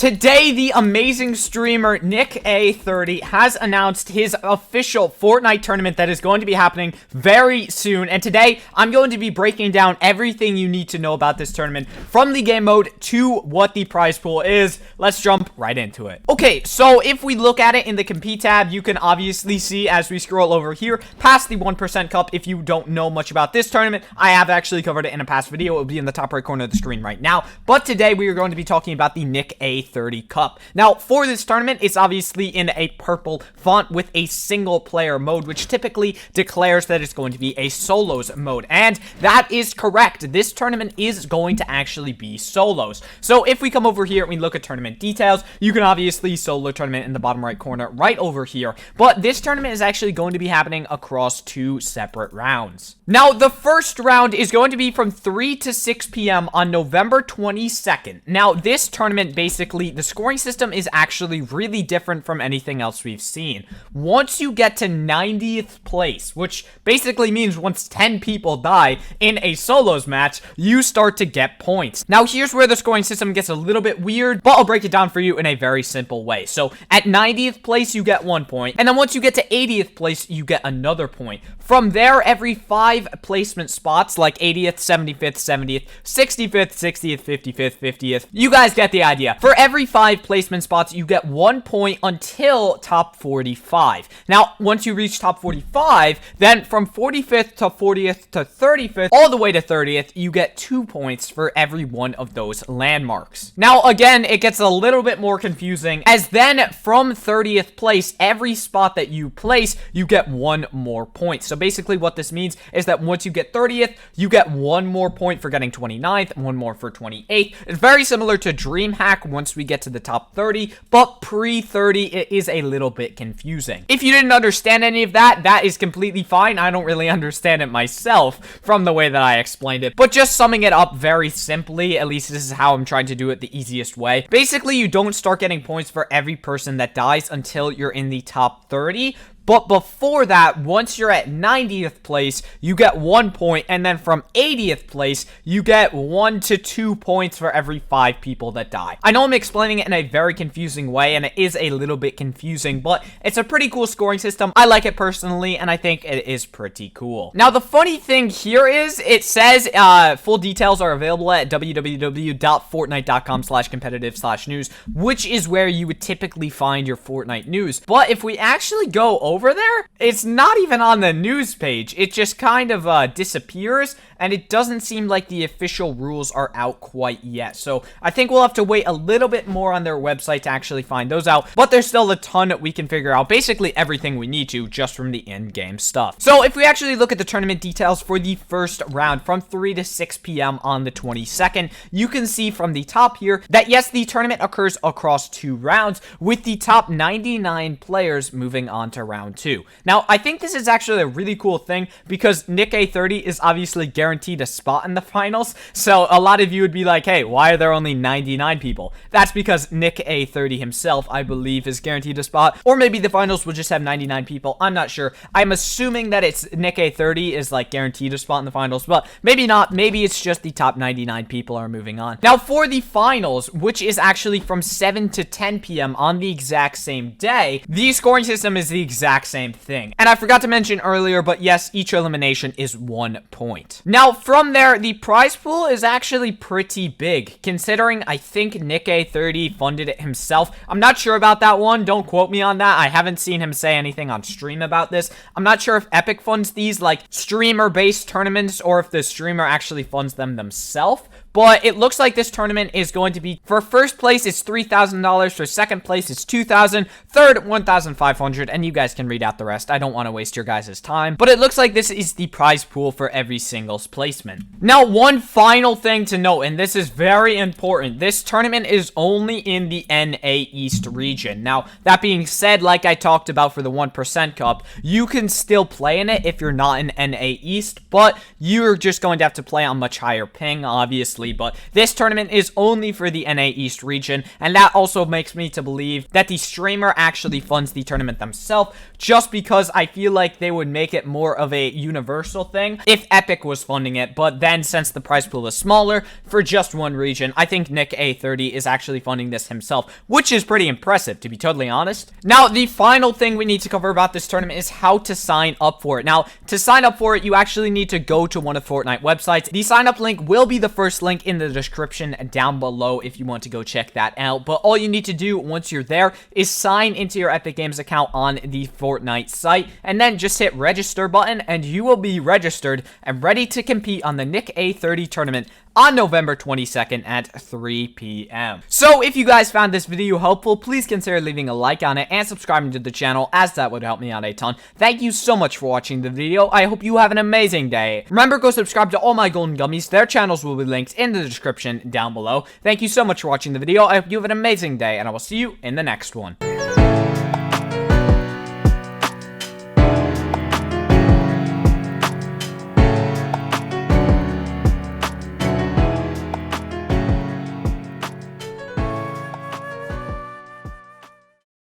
Today, the amazing streamer Nick A30 has announced his official Fortnite tournament that is going to be happening very soon. And today, I'm going to be breaking down everything you need to know about this tournament, from the game mode to what the prize pool is. Let's jump right into it. Okay, so if we look at it in the compete tab, you can obviously see as we scroll over here past the 1% cup. If you don't know much about this tournament, I have actually covered it in a past video. It will be in the top right corner of the screen right now. But today, we are going to be talking about the Nick A30 Cup. Now, for this tournament, it's obviously in a purple font with a single player mode, which typically declares that it's going to be a solos mode. And that is correct. This tournament is going to actually be solos. So if we come over here and we look at tournament details, you can obviously solo tournament in the bottom right corner right over here. But this tournament is actually going to be happening across 2 separate rounds. Now, the first round is going to be from 3 to 6 p.m. on November 22nd. Now, this tournament, basically, the scoring system is actually really different from anything else we've seen. Once you get to 90th place, which basically means once 10 people die in a solos match, you start to get points. Now, here's where the scoring system gets a little bit weird, but I'll break it down for you in a very simple way. So, at 90th place, you get 1 point, and then once you get to 80th place, you get another point. From there, every 5 placement spots, like 80th, 75th, 70th, 65th, 60th, 55th, 50th, you guys get the idea. For every 5 placement spots, you get 1 point until top 45. Now, once you reach top 45, then from 45th to 40th to 35th, all the way to 30th, you get 2 points for every one of those landmarks. Now, again, it gets a little bit more confusing, as then from 30th place, every spot that you place, you get 1 more point. So basically what this means is that once you get 30th, you get 1 more point for getting 29th, 1 more for 28th. It's very similar to DreamHack once we get to the top 30, but pre-30, it is a little bit confusing. If you didn't understand any of that, that is completely fine. I don't really understand it myself from the way that I explained it, but just summing it up very simply, at least this is how I'm trying to do it the easiest way. Basically, you don't start getting points for every person that dies until you're in the top 30. But before that, once you're at 90th place, you get 1 point, and then from 80th place, you get 1 to 2 points for every 5 people that die. I know I'm explaining it in a very confusing way, and it is a little bit confusing, but it's a pretty cool scoring system. I like it personally, and I think it is pretty cool. Now, the funny thing here is, it says full details are available at www.fortnite.com/competitive/news, which is where you would typically find your Fortnite news. But if we actually go over there, it's not even on the news page. It just kind of disappears, and it doesn't seem like the official rules are out quite yet. So I think we'll have to wait a little bit more on their website to actually find those out, but there's still a ton that we can figure out, basically everything we need to just from the in-game stuff. So if we actually look at the tournament details for the first round from 3 to 6 p.m. on the 22nd, you can see from the top here that yes, the tournament occurs across 2 rounds, with the top 99 players moving on to round 2. Now, I think this is actually a really cool thing because Nick A30 is obviously guaranteed a spot in the finals. So a lot of you would be like, hey, why are there only 99 people? That's because Nick A30 himself, I believe, is guaranteed a spot. Or maybe the finals will just have 99 people. I'm not sure. I'm assuming that it's Nick A30 is like guaranteed a spot in the finals, but maybe not. Maybe it's just the top 99 people are moving on. Now, for the finals, which is actually from 7 to 10 p.m. on the exact same day, the scoring system is the exact same thing. And I forgot to mention earlier, but yes, each elimination is 1 point. Now, from there, the prize pool is actually pretty big, considering I think Nick A30 funded it himself. I'm not sure about that one. Don't quote me on that. I haven't seen him say anything on stream about this. I'm not sure if Epic funds these, like streamer-based tournaments, or if the streamer actually funds them themselves. But it looks like this tournament is going to be, for first place, it's $3,000. For second place, it's $2,000. Third, $1,500. And you guys can read out the rest. I don't want to waste your guys' time. But it looks like this is the prize pool for every singles placement. Now, one final thing to note, and this is very important. This tournament is only in the NA East region. Now, that being said, like I talked about for the 1% Cup, you can still play in it if you're not in NA East. But you're just going to have to play on much higher ping, obviously. obviously, but this tournament is only for the NA East region, and that also makes me to believe that the streamer actually funds the tournament themselves, just because I feel like they would make it more of a universal thing if Epic was funding it. But then, since the prize pool is smaller for just one region, I think Nick A30 is actually funding this himself, which is pretty impressive, to be totally honest. Now, the final thing we need to cover about this tournament is how to sign up for it. Now, to sign up for it, you actually need to go to one of Fortnite websites. The sign up link will be the first link in the description down below if you want to go check that out. But all you need to do once you're there is sign into your Epic Games account on the Fortnite site, and then just hit register button, and you will be registered and ready to compete on the Nick A30 tournament on November 22nd at 3 p.m. So if you guys found this video helpful, please consider leaving a like on it and subscribing to the channel, as that would help me out a ton. Thank you so much for watching the video. I hope you have an amazing day. Remember, go subscribe to all my golden gummies. Their channels will be linked in the description down below. Thank you so much for watching the video. I hope you have an amazing day, and I will see you in the next one.